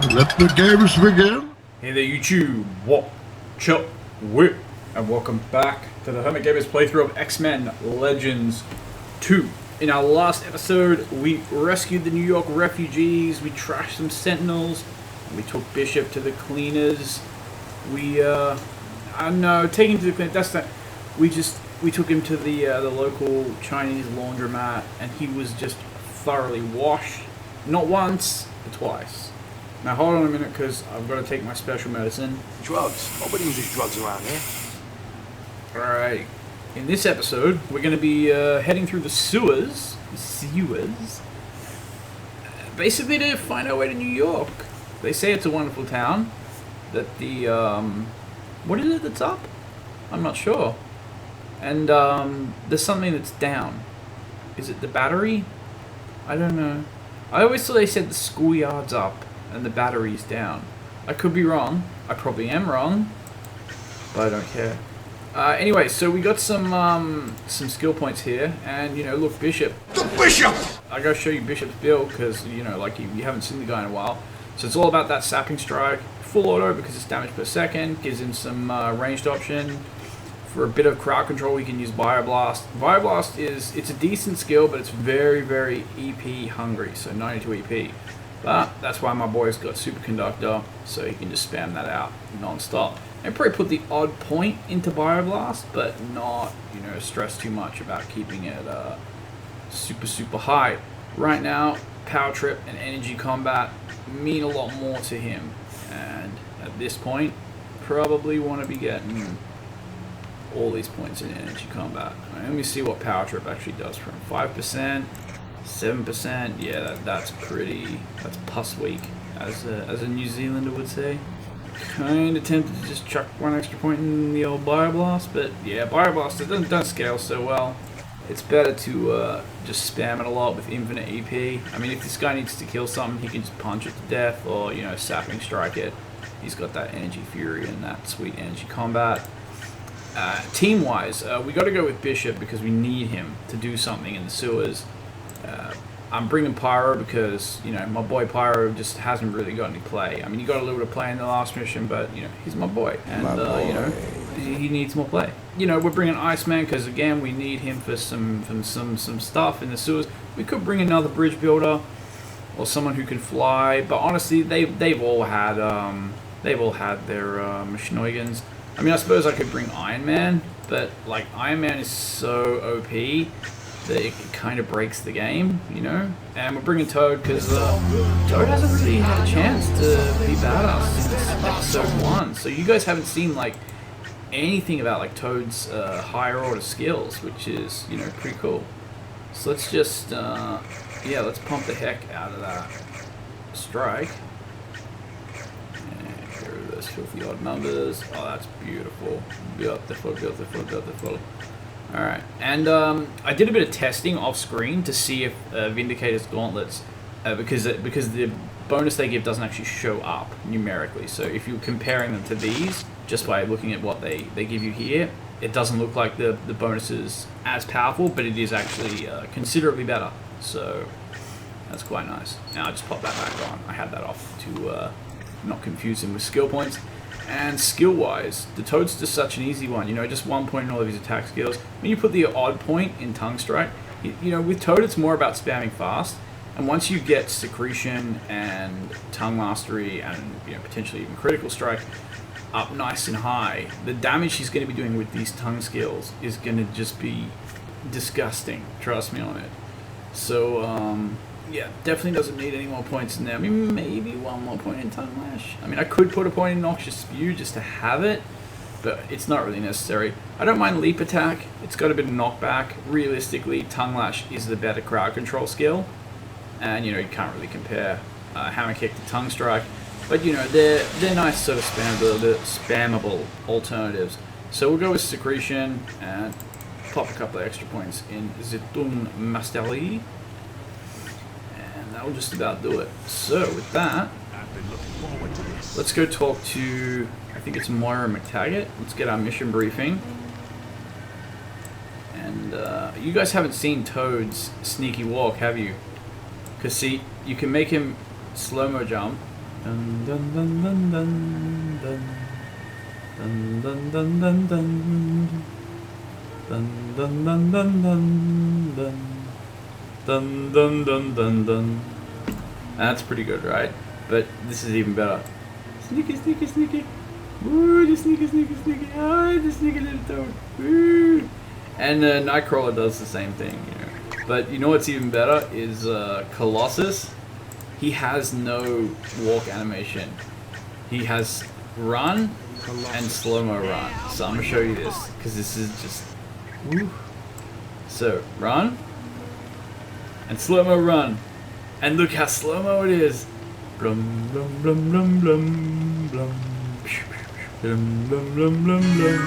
Let the games begin. Hey there YouTube, what, chop, whip, and welcome back to the Hermit Gamers playthrough of X-Men Legends 2. In our last episode, we rescued the New York refugees, we trashed some sentinels, and we took Bishop to the cleaners. Taking him to the cleaners, that's not, we took him to the local Chinese laundromat, and he was just thoroughly washed, not once, but twice. Now hold on a minute, because I've got to take my special medicine. Drugs. Nobody uses drugs around here. Alright, in this episode, we're going to be heading through the sewers, basically to find our way to New York. They say it's a wonderful town, that the, what is it that's up? I'm not sure. And there's something that's down. Is it the battery? I don't know. I always thought they said the schoolyard's up and the battery's down. I could be wrong. I probably am wrong, but I don't care. Anyway, so we got some skill points here, and look, Bishop. The Bishop! I gotta show you Bishop's build because you haven't seen the guy in a while. So it's all about that sapping strike, full auto because it's damage per second, gives him some ranged option. For a bit of crowd control, we can use Bioblast. Bioblast it's a decent skill, but it's very, very EP hungry, so 92 EP. But that's why my boy's got Superconductor, so he can just spam that out non-stop. And probably put the odd point into Bioblast, but not, stress too much about keeping it super, super high. Right now, Power Trip and Energy Combat mean a lot more to him. And at this point, probably want to be getting all these points in Energy Combat. Right, let me see what Power Trip actually does from 5%. 7%, yeah, that's pus weak, as a New Zealander would say. Kinda tempted to just chuck one extra point in the old Bioblast, but yeah, Bioblast doesn't scale so well. It's better to just spam it a lot with infinite EP. I mean, if this guy needs to kill something, he can just punch it to death, or sapping strike it. He's got that Energy Fury and that sweet Energy Combat. Team-wise, we got to go with Bishop because we need him to do something in the sewers. I'm bringing Pyro because, my boy Pyro just hasn't really got any play. I mean, he got a little bit of play in the last mission, but, he's my boy. And, he needs more play. We're bringing Iceman because, again, we need him for some stuff in the sewers. We could bring another bridge builder or someone who can fly, but honestly, they've all had their Machinoigans. I mean, I suppose I could bring Iron Man, but, Iron Man is so OP that it kind of breaks the game, And we're bringing Toad because Toad hasn't really had a chance to be badass since episode 1. So you guys haven't seen, anything about, Toad's higher order skills, which is, pretty cool. So let's just, let's pump the heck out of that strike. And get rid of those filthy odd numbers. Oh, that's beautiful. Beautiful. Alright, and I did a bit of testing off screen to see if Vindicator's gauntlets, because the bonus they give doesn't actually show up numerically. So if you're comparing them to these, just by looking at what they give you here, it doesn't look like the bonus is as powerful, but it is actually considerably better. So that's quite nice. Now I just pop that back on. I had that off to not confuse him with skill points. And skill-wise, the Toad's just such an easy one, just 1 point in all of his attack skills. When you put the odd point in Tongue Strike, with Toad it's more about spamming fast. And once you get Secretion and Tongue Mastery and potentially even Critical Strike up nice and high, the damage he's going to be doing with these Tongue skills is going to just be disgusting. Trust me on it. So, yeah, definitely doesn't need any more points in there. I mean, maybe one more point in Tongue Lash. I mean, I could put a point in Noxious Spew just to have it, but it's not really necessary. I don't mind Leap Attack. It's got a bit of knockback. Realistically, Tongue Lash is the better crowd control skill. And, you can't really compare Hammer Kick to Tongue Strike. But, they're nice sort of spammable alternatives. So we'll go with Secretion and pop a couple of extra points in Zitun Mastery. That'll just about do it. So with that, let's go talk to, I think it's Moira McTaggart. Let's get our mission briefing. And you guys haven't seen Toad's sneaky walk, have you? Because see, you can make him slow-mo jump, Dun dun dun dun dun dun. Dun dun dun dun dun. Dun dun dun dun dun dun. Dun dun dun dun dun. That's pretty good, right? But this is even better. Sneaky, sneaky, sneaky. Ooh, the sneaky, sneaky, sneaky. Oh, the sneaky little toad. Ooh. And Nightcrawler does the same thing, you know. But you know what's even better is Colossus. He has no walk animation. He has run and slow-mo run. So I'm gonna show you this because this is just. Woo. So run and slow-mo run, and look how slow-mo it is. Blum blum blum blum blum blum. Blum blum blum blum blum.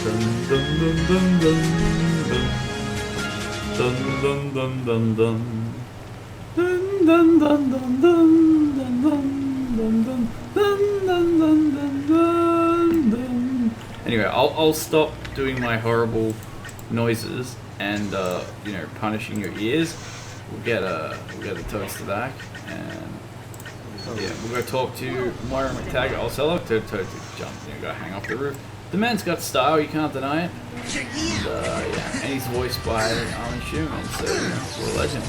Dun dun dun dun dun dun. Dun dun dun dun dun. Dun dun dun dun dun dun dun dun dun dun dun dun dun dun. Anyway, I'll stop doing my horrible noises and you know, punishing your ears. We'll get the toaster back, and yeah, we'll go talk to Moira McTaggart. I'll sell her to jump. You know, gotta hang off the roof. The man's got style, you can't deny it. And, yeah, and he's voiced by Armin Schumann, so you know, we're a legend.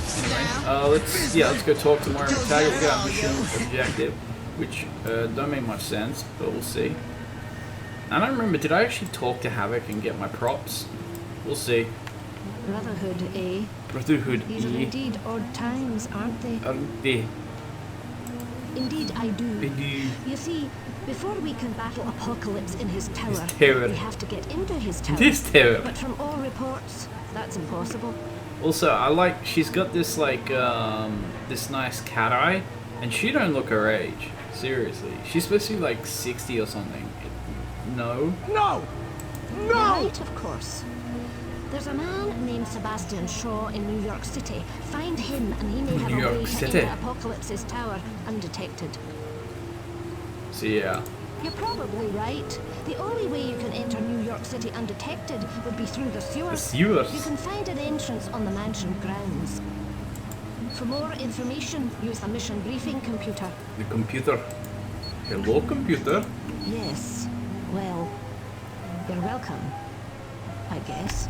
Anyway, let's go talk to Moira McTaggart. We got our mission objective, which don't make much sense, but we'll see. I don't remember. Did I actually talk to Havoc and get my props? We'll see. Brotherhood, eh? Brotherhood, These are indeed odd times, aren't they? Aren't they? Indeed, I do. I do. You see, before we can battle Apocalypse in his tower, tower. we have to get into his tower. This tower. But from all reports, that's impossible. Also, I like, she's got this like, this nice cat eye, and she don't look her age. Seriously. She's supposed to be like 60 or something. No? No! You're right, of course. There's a man named Bastion in New York City. Find him and he may have New a way York to City. enter Apocalypse's tower undetected. So yeah. You're probably right. The only way you can enter New York City undetected would be through the sewers. The sewers. You can find an entrance on the mansion grounds. For more information, use the mission briefing computer. The computer. Hello, computer. Yes. Well, you're welcome, I guess.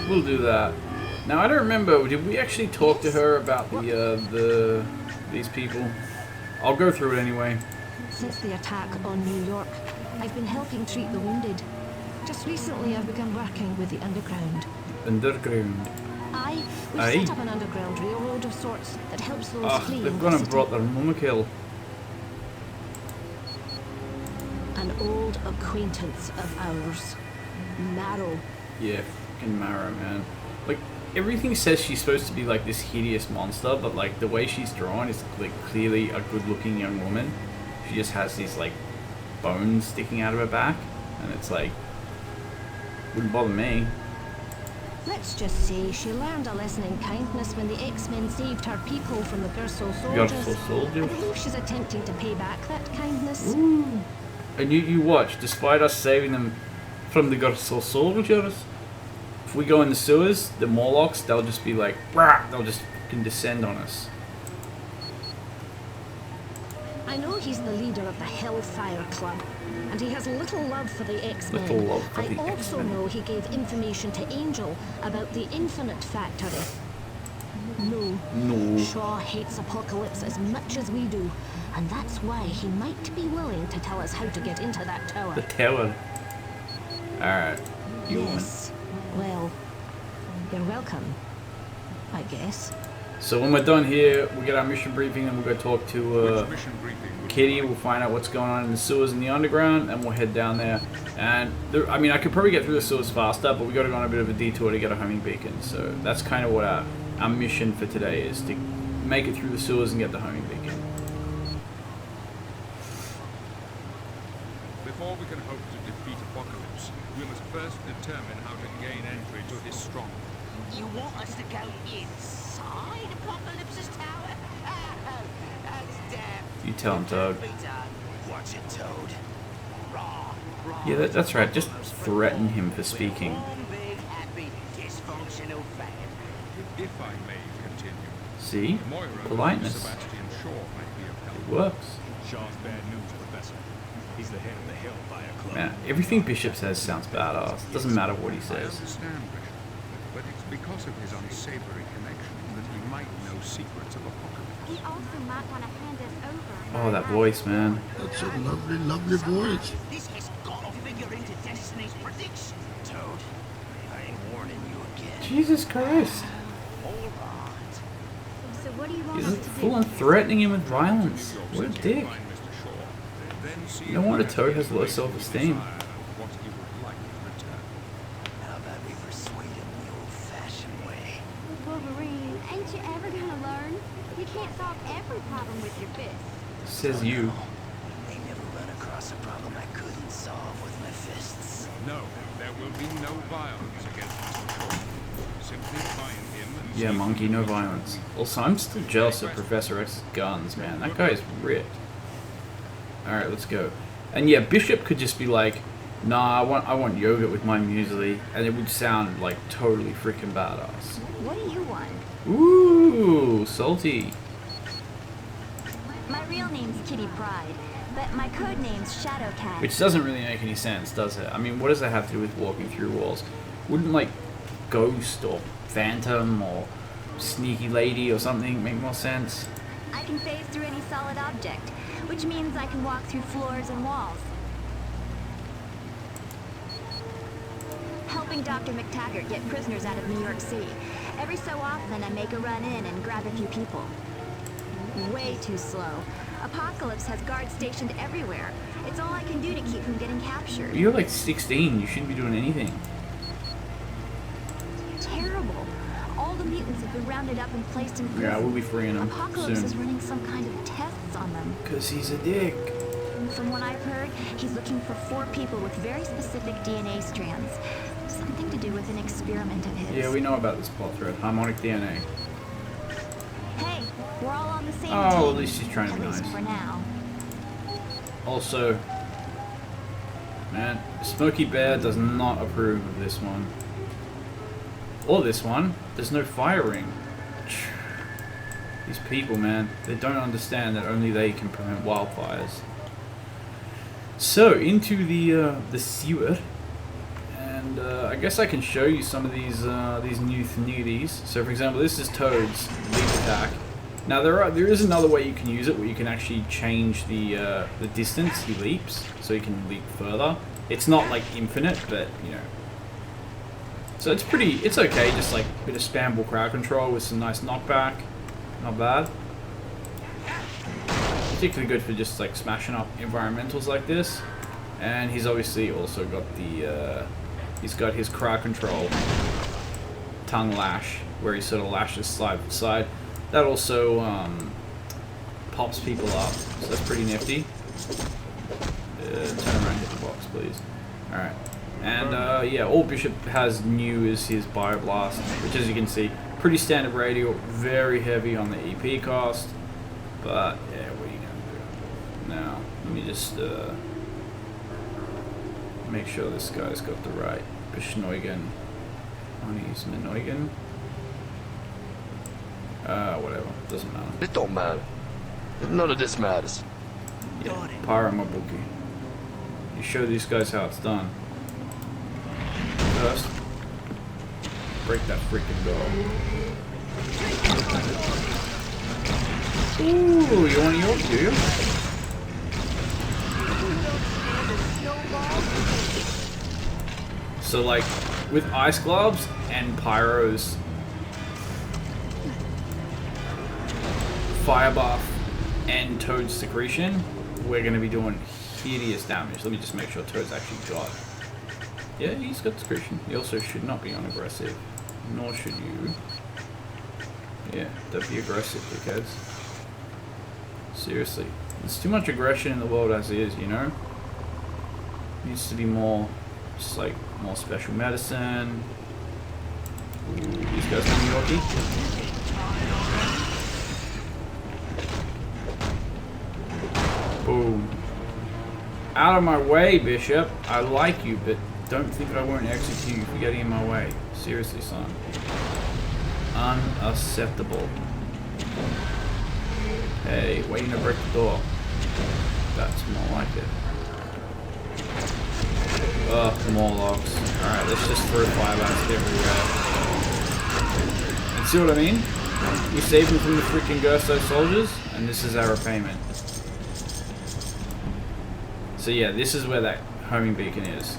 We'll do that. Now I don't remember. Did we actually talk to her about these people? I'll go through it anyway. Since the attack on New York, I've been helping treat the wounded. Just recently, I've begun working with the underground. Underground. We've set up an underground railroad of sorts that helps those fleeing they've the gone and city. brought their monokill. An old acquaintance of ours, Marrow. Yeah, fucking Mara, man. Like, everything says she's supposed to be like this hideous monster, but like the way she's drawn is like clearly a good-looking young woman. She just has these like bones sticking out of her back, and it's like, wouldn't bother me. Let's just say she learned a lesson in kindness when the X-Men saved her people from the Gerso soldiers. Gerso soldiers? I believe she's attempting to pay back that kindness. Ooh. And you watch, despite us saving them from the Gerso soldiers, if we go in the sewers, the Morlocks, they'll just be like, rah, they'll just fucking descend on us. I know he's the leader of the Hellfire Club, and he has little love for the X-Men. Little love for I the also X-Men. know he gave information to Angel about the Infinite Factory. No. Shaw hates Apocalypse as much as we do, and that's why he might be willing to tell us how to get into that tower. The tower. Alright. Yes. Well, you're welcome, I guess. So when we're done here, we'll get our mission briefing and we'll go talk to Kitty. We'll find out what's going on in the sewers in the underground, and we'll head down there. And there, I mean, I could probably get through the sewers faster, but we got to go on a bit of a detour to get a homing beacon. So that's kind of what our mission for today is, to make it through the sewers and get the homing beacon. Before we can hope to defeat Apocalypse, we must first determine how to gain entry to his stronghold. You want us to go inside Apocalypse's tower? That's damn. You tell him, Toad. Watch it, Toad. Raw. Yeah, that's right. Just threaten him for speaking. One big, happy, dysfunctional fan. If I may continue. See? Moira Politeness. Sebastian Shaw might be of help. Works. Shaw's bad news, Professor. He's the head of the Hellfire Club. Man, everything Bishop says sounds badass. Doesn't matter what he I says. understand, Bishop, but it's because of his unsavory connection that he might know secrets of Apocalypse. He also might want to hand us over. Oh, that voice, man. That's a lovely, lovely voice. This has got to figure into Destiny's prediction. Toad, I ain't warning you again. Jesus Christ. Hold on. So what do you want He's us to full do? on threatening him with violence. What a dick. Find Mr. Shaw, then see No if wonder he Toad has low great self-esteem. desire of what he would like in return. How about we persuade him the old-fashioned way? Wolverine, ain't you ever gonna learn? You can't solve every problem with your fists. Says you. I never run across a problem I couldn't solve with my fists. No, there will be no violence against Mr. Shaw. Simply find him and Yeah, see monkey, if no he violence. will Also, I'm still jealous of Professor X's guns, man. That guy's ripped. Alright, let's go. And yeah, Bishop could just be like, nah, I want yogurt with my muesli, and it would sound like totally freaking badass. What do you want? Ooh, salty. My real name's Kitty Pryde, but my code name's Shadowcat. Which doesn't really make any sense, does it? I mean, what does that have to do with walking through walls? Wouldn't like Ghost or Phantom or Sneaky Lady or something make more sense? I can phase through any solid object, which means I can walk through floors and walls. Helping Dr. McTaggart get prisoners out of New York City. Every so often I make a run in and grab a few people. Way too slow. Apocalypse has guards stationed everywhere. It's all I can do to keep from getting captured. You're like 16, you shouldn't be doing anything. Terrible. All the mutants have been rounded up and placed in prison. Yeah, we'll be freeing him Apocalypse is soon. running some kind of tests on them. Because he's a dick. From what I've heard, he's looking for 4 people with very specific DNA strands. Something to do with an experiment of his. Yeah, we know about this plot thread. Harmonic DNA. Hey, we're all on the same team. Oh, at least he's trying to be At least nice. for now. Also, man, Smokey Bear does not approve of this one. Or this one. There's no firing. These people, man, they don't understand that only they can prevent wildfires. So, into the sewer. And I guess I can show you some of these new thingies. So, for example, this is Toad's leap attack. Now there is another way you can use it, where you can actually change the distance he leaps, so he can leap further. It's not like infinite, but you know. So it's okay. Just like a bit of spammable crowd control with some nice knockback. Not bad. Particularly good for just like smashing up environmentals like this. And he's obviously also got the he's got his crowd control tongue lash, where he sort of lashes side to side. That also pops people up, so that's pretty nifty. Turn around, hit the box, please. Alright. And yeah, all Bishop has new is his Bioblast, which, as you can see, pretty standard radial, very heavy on the EP cost. But yeah, what are you gonna do? Now, let me just make sure this guy's got the right Beschleunigen on his Menoigen. Whatever, doesn't matter. It don't matter. None of this matters. Yeah, Pyro Mabuki. You show these guys how it's done. First, break that freaking door. Ooh, you want yoke, do you? So like, with ice gloves and pyros, fire buff, and Toad's secretion, we're going to be doing hideous damage. Let me just make sure Toad's actually got... Yeah, he's got secretion. He also should not be unaggressive. Nor should you. Yeah, don't be aggressive, dickheads. Seriously. There's too much aggression in the world as is, you know? Needs to be more, just like, more special medicine. Ooh, these guys are New Yorkie. Boom. Out of my way, Bishop. I like you, but don't think I won't execute you for getting in my way. Seriously, son. Unacceptable. Hey, waiting to break the door. That's more like it. Ugh, Morlocks. Alright, let's just throw fire bats everywhere. And see what I mean? We saved them from the freaking Gerso soldiers, and this is our repayment. So yeah, this is where that homing beacon is.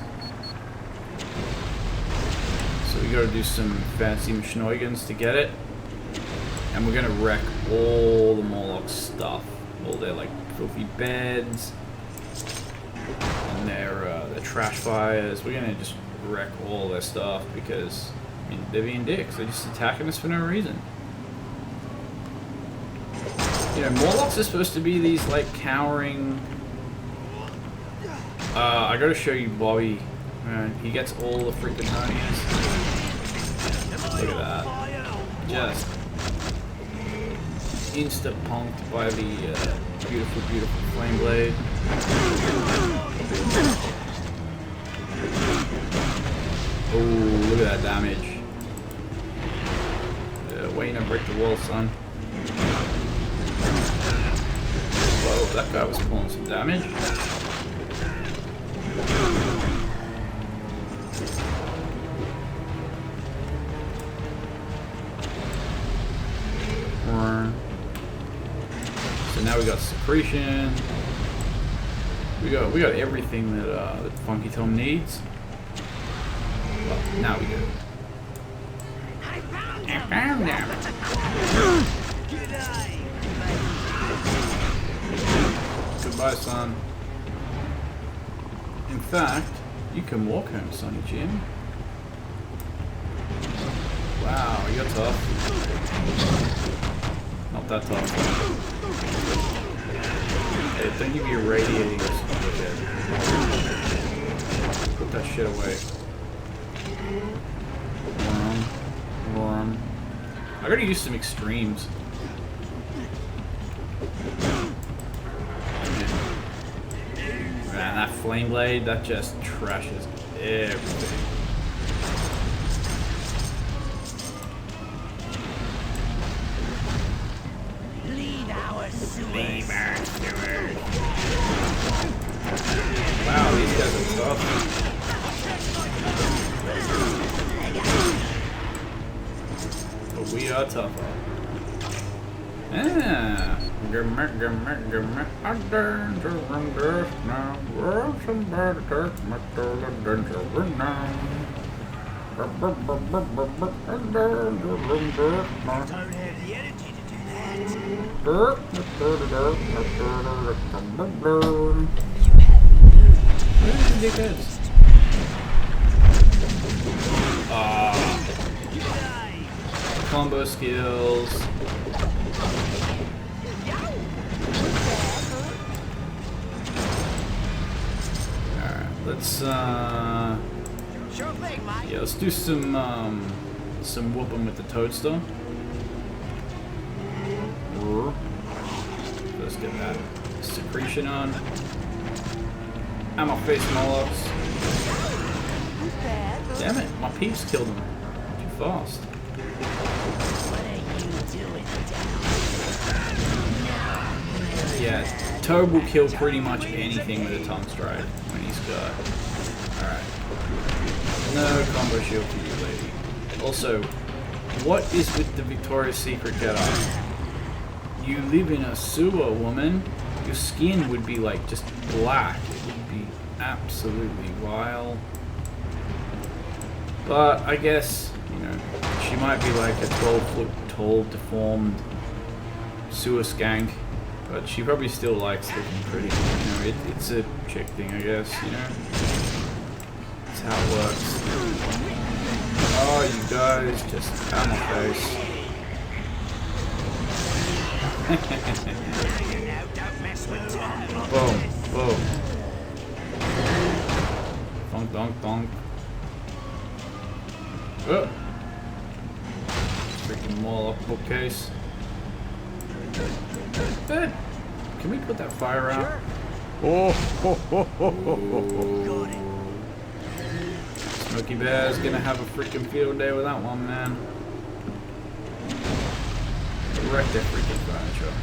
So we gotta do some fancy schnoigans to get it. And we're gonna wreck all the Morlock stuff. All their like filthy beds. And their trash fires. We're gonna just wreck all their stuff because, I mean, they're being dicks. They're just attacking us for no reason. You know, Morlocks are supposed to be these like cowering... I gotta show you Bobby. Man, he gets all the freaking hernias. Look at that. Just insta-punked by the beautiful, beautiful flame blade. Oh, look at that damage. Waiting to break the wall, son. Whoa, that guy was pulling some damage. So now we got secretion. We got everything that that Funky Tom needs. Well, now we do. I found them. Goodbye, son. In fact, you can walk home, Sonny Jim. Wow, you're tough. Not that tough. Hey, don't give you radiating or something like that. Put that shit away. Run. I gotta use some extremes. Man, that flame blade, that just trashes everything. Leave our sewers. Wow, these guys are tough. But we are tougher. Yeah. Combo skills. Alright, let's yeah, let's do some whooping with the Toadster. Let's get that secretion on. I'm a face Morlocks. Damn it, my peeps killed him. Too fast. Yeah, Toad will kill pretty much anything with a tongue strike when he's got. Alright. No combo shield for you, lady. Also, what is with the Victoria's Secret getup? You live in a sewer, woman. Your skin would be like just black. It would be absolutely wild. But I guess, you know, she might be like a 12-foot tall, deformed sewer skank. But she probably still likes looking pretty. You know, it's a chick thing, I guess, you know? That's how it works. Oh, you guys, just out my face. Boom, boom. Donk, donk, donk. Oh. Freaking Morlock bookcase. Good. Can we put that fire out? Sure. Oh, ho, ho, ho, ho, ho. Smokey Bear's gonna have a freaking field day with that one, man. Wreck that freaking furniture.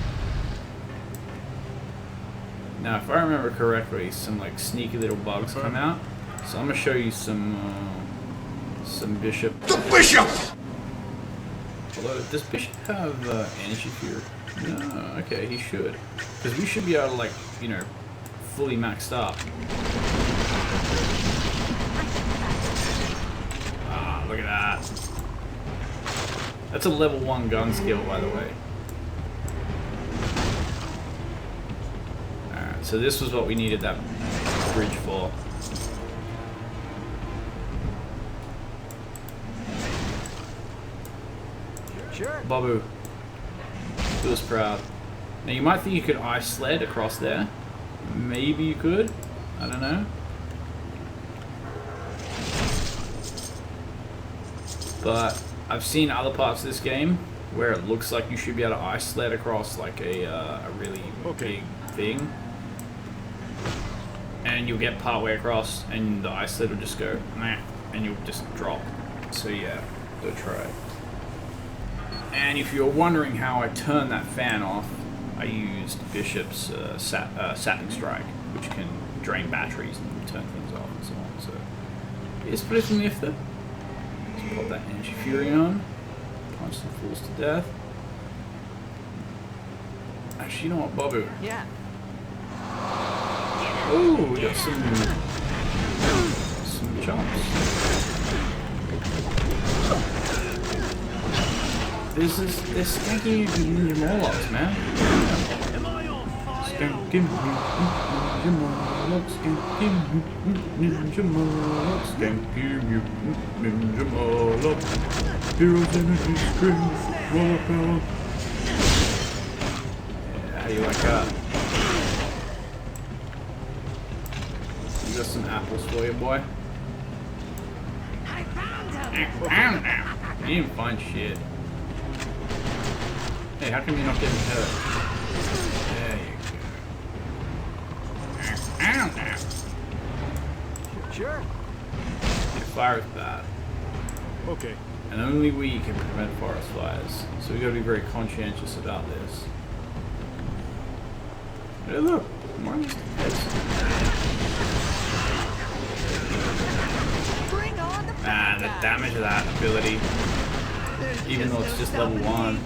Now, if I remember correctly, some like sneaky little bugs come out. So I'm gonna show you some bishop. The bishop! Although, does bishop have energy fury? No. Okay, he should, because we should be able to, like, you know, fully maxed up. Ah, look at that. That's a level 1 gun skill, by the way. Alright, so this was what we needed that bridge for. Sure. Babu. Feels proud. Now you might think you could ice sled across there. Maybe you could. I don't know. But I've seen other parts of this game where it looks like you should be able to ice sled across like a really big thing. And you'll get partway across and the ice sled will just go meh, and you'll just drop. So yeah, go try it. And if you're wondering how I turned that fan off, I used Bishop's sapping strike, which can drain batteries and turn things off and so on. So it's pretty nifty. Let's pop that energy fury on, punch some fools to death. Actually, you know what, Babu? Yeah. Ooh, we got some jumps. This is Skanky Mutant Morlocks, man. Skanky Mutant Morlocks, Skanky Mutant Morlocks, Skanky Mutant Ninja Morlocks. Heroes energy screams, roller power. Yeah, how do you like that? You got some apples for you, boy. I found him! You didn't find shit. Hey, how come you're not getting hurt? There you go. Sure. Your fire is bad. Okay. And only we can prevent forest fires. So we gotta be very conscientious about this. Hey, look! More of these guys. Bring on the Ah, the damage of that ability. Even though it's just level 1.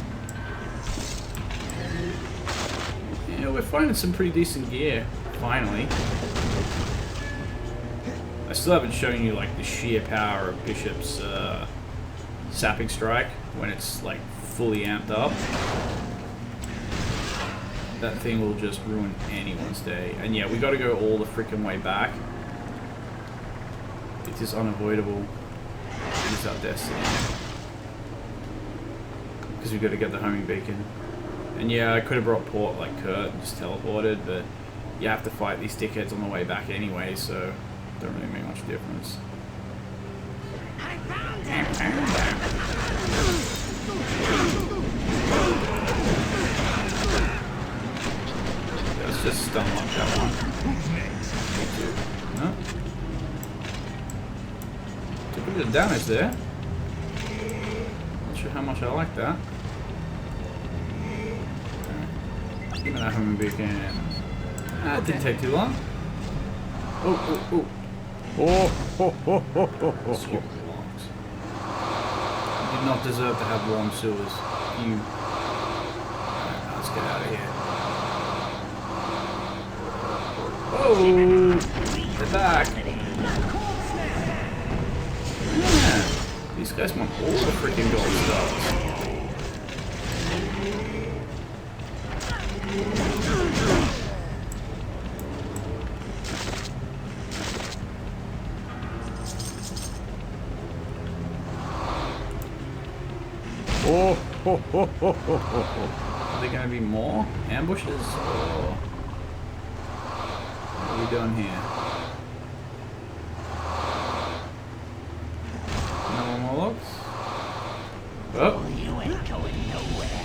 You know, we're finding some pretty decent gear, finally. I still haven't shown you like the sheer power of Bishop's sapping strike when it's like fully amped up. That thing will just ruin anyone's day. And yeah, we gotta go all the freaking way back. It is unavoidable. It is our destiny. Because we gotta get the homing beacon. And yeah, I could have brought Port like Kurt and just teleported, but you have to fight these dickheads on the way back anyway, so it don't really make much difference. I found him! Let's just stun lock that one. No. Took a bit of damage there. Not sure how much I like that. Give me that homing beacon. Ah, it didn't take too long. Oh. Stupid Morlocks. You did not deserve to have warm sewers. You. Alright, let's get out of here. Oh! They're back. Yeah. These guys want all the freaking gold stars. Are there going to be more ambushes? Or what are we doing here? No more Morlocks? Oh! You ain't going nowhere.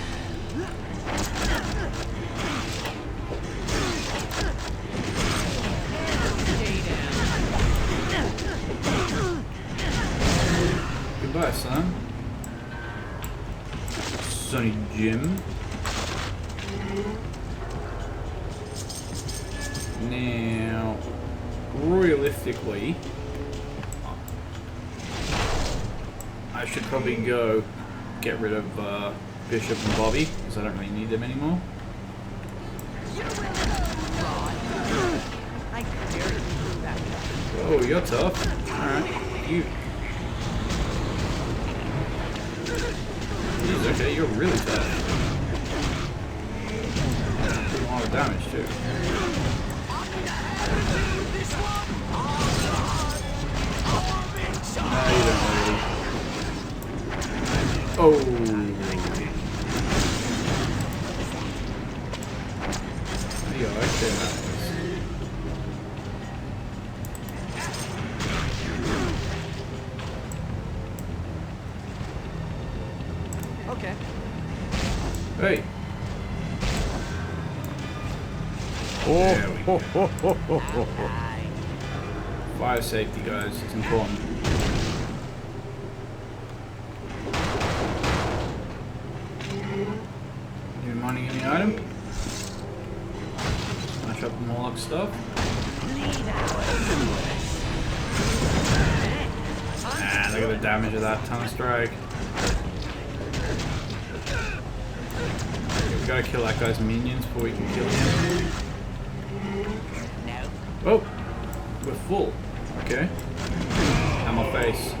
Goodbye, son. Sonny Jim. Now, realistically, I should probably go get rid of Bishop and Bobby, because I don't really need them anymore. Oh, you're tough. Alright, you. Jeez, okay, you're really tough. A lot of damage, too. No, you don't really. Oh. There you go, actually, that. Okay. Hey. There we go. Fire safety, guys. It's important. You mining any item? Smash up the Morlock stuff. Ah, look at the damage of that ton strike. We gotta kill that guy's minions before we can kill him. Oh, we're full. Okay. And my face.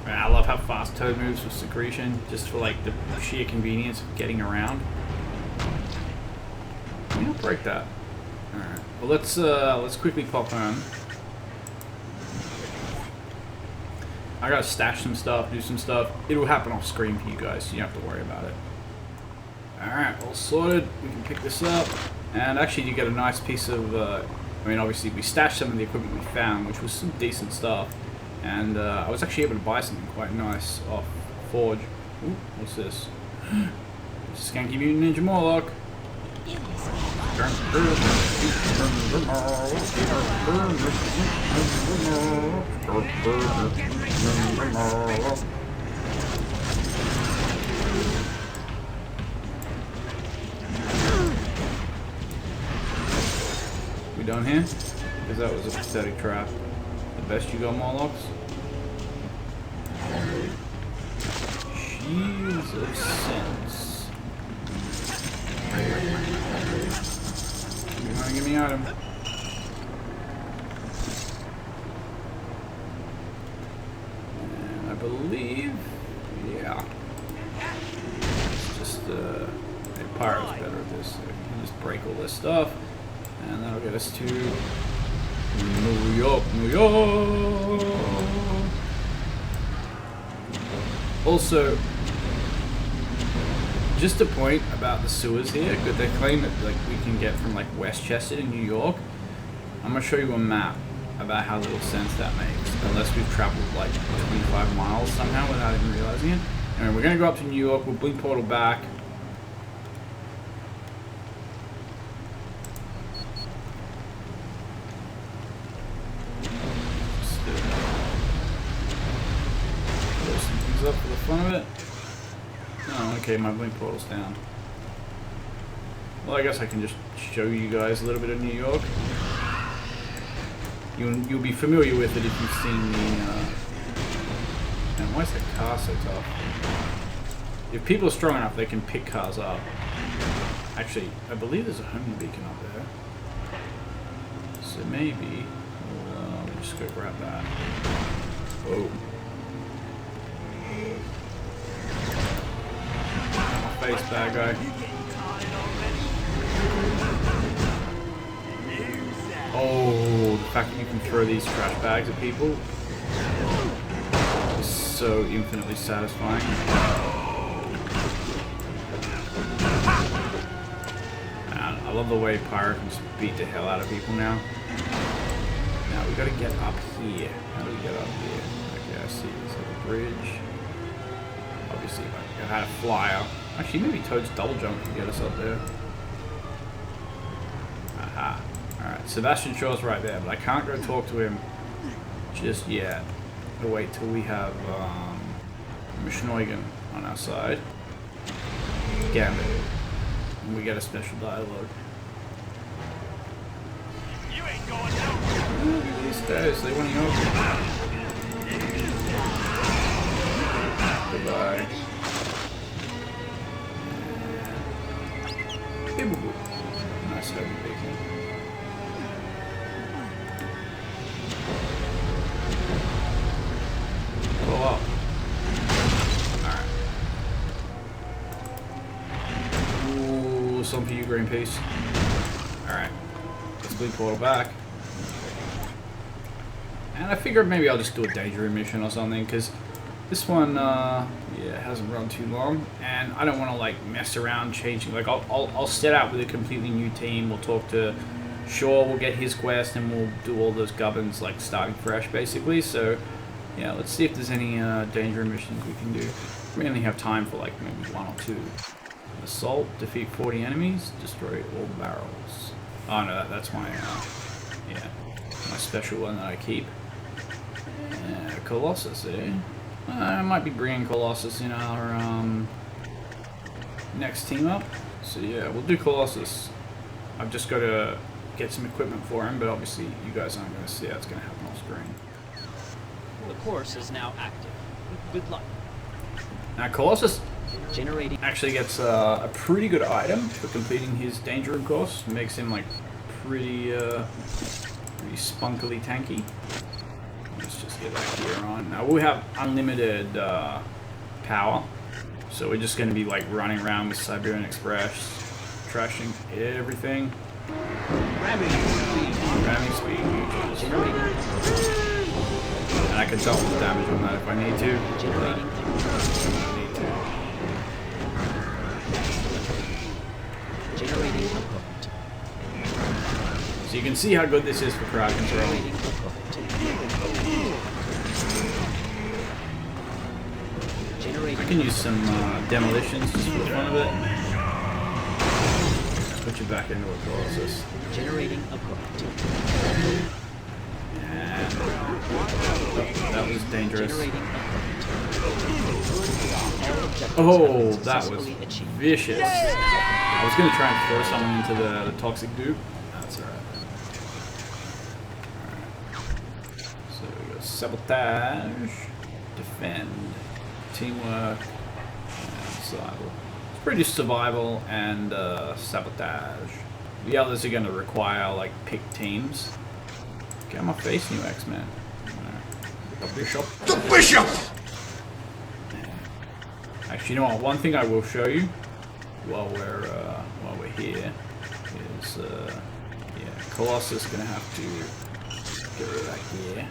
I love how fast Toad moves with secretion, just for like the sheer convenience of getting around. Let me not break that. Alright. Well, let's quickly pop home. I gotta stash some stuff, do some stuff. It'll happen off screen for you guys, so you don't have to worry about it. Alright, all sorted. We can pick this up. And actually you get a nice piece of, I mean obviously we stashed some of the equipment we found, which was some decent stuff. And I was actually able to buy something quite nice off Forge. Ooh, what's this? Skanky Mutant Ninja Morlock. We done here? Because that was a pathetic trap. The best you got, Morlocks? Shields of Sense. You wanna give me an item? And I believe, yeah. It's just Pyro's better at this. So we can just break all this stuff, and that'll get us to New York, New York. Also, just a point about the sewers here, because they claim that like we can get from like Westchester to New York. I'm gonna show you a map about how little sense that makes, unless we've traveled like 25 miles somehow without even realizing it. Anyway, we're gonna go up to New York. We'll blink portal back. Just blow some things up for the fun of it. Oh, okay, my blink portal's down. Well, I guess I can just show you guys a little bit of New York. You'll be familiar with it if you've seen the... Man, why is that car so tough? If people are strong enough, they can pick cars up. Actually, I believe there's a homing beacon up there. So maybe... we'll just go grab that. Whoa. Face, bad guy. Oh, the fact that you can throw these trash bags at people is so infinitely satisfying. Man, I love the way Pyro can just beat the hell out of people now. Now we gotta get up here. How do we get up here? Okay, I see. There's like a bridge. Obviously, I had a flyer. Actually, maybe Toad's double jump can get us up there. Aha. Alright, Sebastian Shaw's right there, but I can't go talk to him just yet. I'll wait till we have Mishnoigan on our side. Gambit. And we get a special dialogue. You ain't going nowhere. These guys, they want to know. Goodbye. Nice heavy bacon. Pull up. Alright. Ooh, some for you, green piece. Alright. Let's bleed portal back. And I figured maybe I'll just do a danger room mission or something, because this one, yeah, hasn't run too long, and I don't want to like mess around changing. Like, I'll set out with a completely new team. We'll talk to Shaw, we'll get his quest, and we'll do all those gubbins like starting fresh, basically. So, yeah, let's see if there's any danger missions we can do. We only have time for like maybe 1 or 2. Assault, defeat 40 enemies, destroy all barrels. Oh no, that's my yeah, my special one that I keep. Colossus, eh? I might be bringing Colossus in our next team up. So yeah, we'll do Colossus. I've just got to get some equipment for him, but obviously you guys aren't going to see that's going to happen off screen. The course is now active. Good luck. Now Colossus Generating. actually gets a pretty good item for completing his danger room course. Makes him like pretty spunkily tanky. Let's just get that gear on. Now we have unlimited power, so we're just going to be like running around with Siberian Express, trashing everything. Ramming speed. And I can double the damage on that if I need to. So you can see how good this is for crowd control. I can use some demolitions just for the fun of it. Put you back into a Colossus. Generating equipment. And that was dangerous. Oh, that was vicious. I was going to try and throw someone into the toxic goop. That's alright. So we go sabotage, defend, teamwork, and survival. It's pretty survival and sabotage. The others are going to require like picked teams. Get on my face, new X-Men. The Bishop. The Bishop! Actually, you know what? One thing I will show you while we're here is yeah, Colossus gonna have to get rid of that gear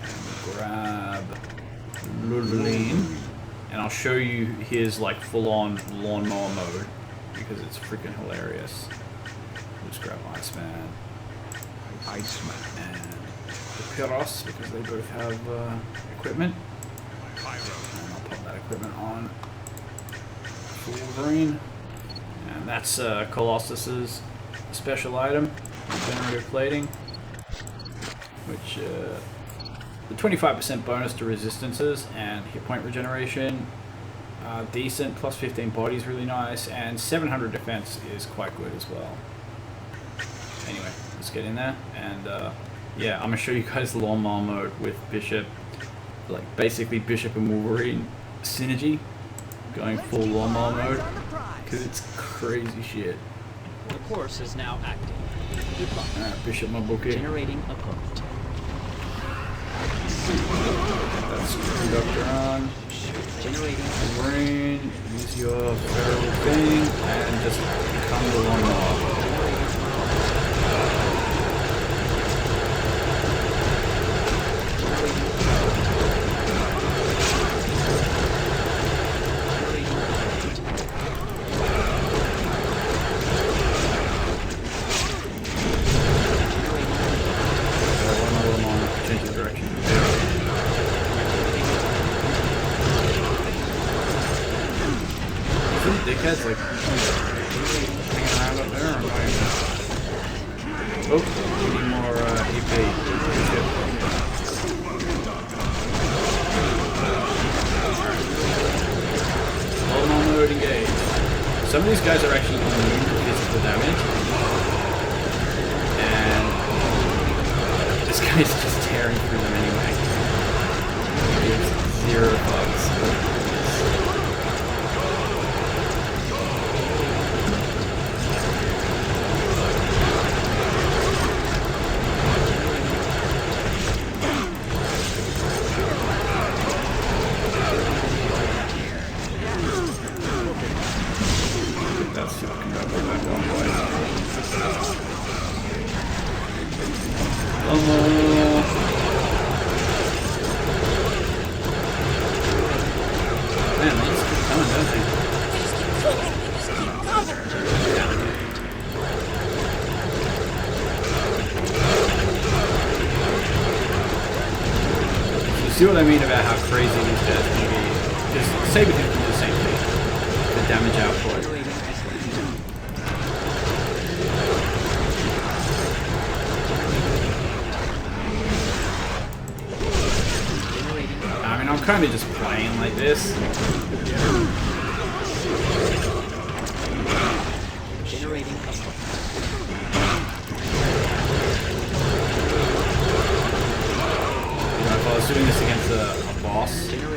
and grab Lulvaline, and I'll show you his like full-on lawnmower mode because it's freaking hilarious. Just grab Iceman, and the Pyros because they both have equipment. And I'll put that equipment on Wolverine. And that's Colossus's special item, regenerative plating, which the 25% bonus to resistances and hit point regeneration, decent, plus 15 body is really nice, and 700 defense is quite good as well. Anyway, let's get in there, and yeah, I'm gonna show you guys lawnmower mode with Bishop, like basically Bishop and Wolverine synergy, going full lawnmower mode. Because it's crazy shit. The course is now active. Good luck. Alright, Bishop my bookie. Generating a quote. That's Conductor on. Generating Rain. Use your feral thing and just become the lawnmower. Dickheads like hanging around up there. Oh, we need more EP. some of these guys are actually immune to physical damage. And this guy's just tearing through them anyway. It's 0 bugs. That's fucking back on boy. Man, they just keep coming, don't they? You see what I mean about how crazy these guys can be? Just Saber can do the same thing. The damage output. I mean, I'm kind of just playing like this. Generating You know, if I was doing this against a boss, there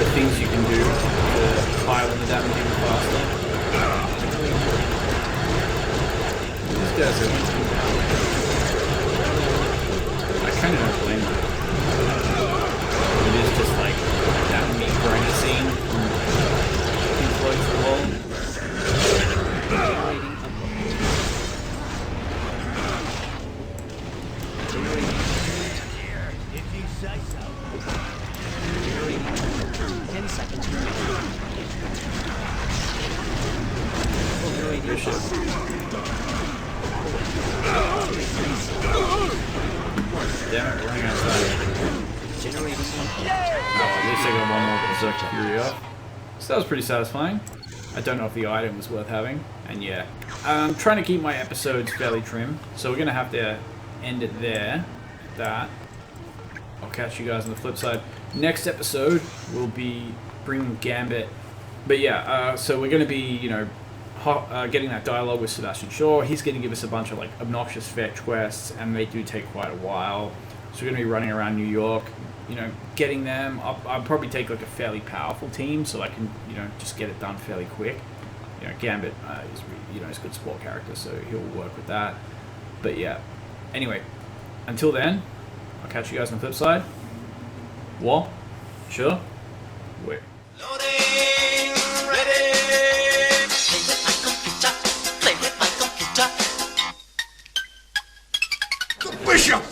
are things you can do to pile in the damage even faster. These guys are... I kind of don't blame them. It is just like that meat grinder scene from Pink Floyd's The Wall. if you say so. 10 seconds. Good shit. Damn it, we're running outside. Generating. Oh, at least I got one more Berserk Fury up. So that was pretty satisfying. I don't know if the item was worth having. And yeah, I'm trying to keep my episodes fairly trim. So we're going to have to end it there. That. I'll catch you guys on the flip side. Next episode will be bringing Gambit. But yeah, so we're going to be, you know, getting that dialogue with Sebastian Shaw. He's going to give us a bunch of like obnoxious fetch quests, and they do take quite a while. So we're going to be running around New York, you know, getting them. I'll probably take like a fairly powerful team, so I can, you know, just get it done fairly quick. You know, Gambit is, you know, he's a good support character, so he'll work with that. But yeah, anyway, until then, I'll catch you guys on the flip side. What? Sure? Wait. Loading, ready. Play with my computer. Play with my computer. The bishop!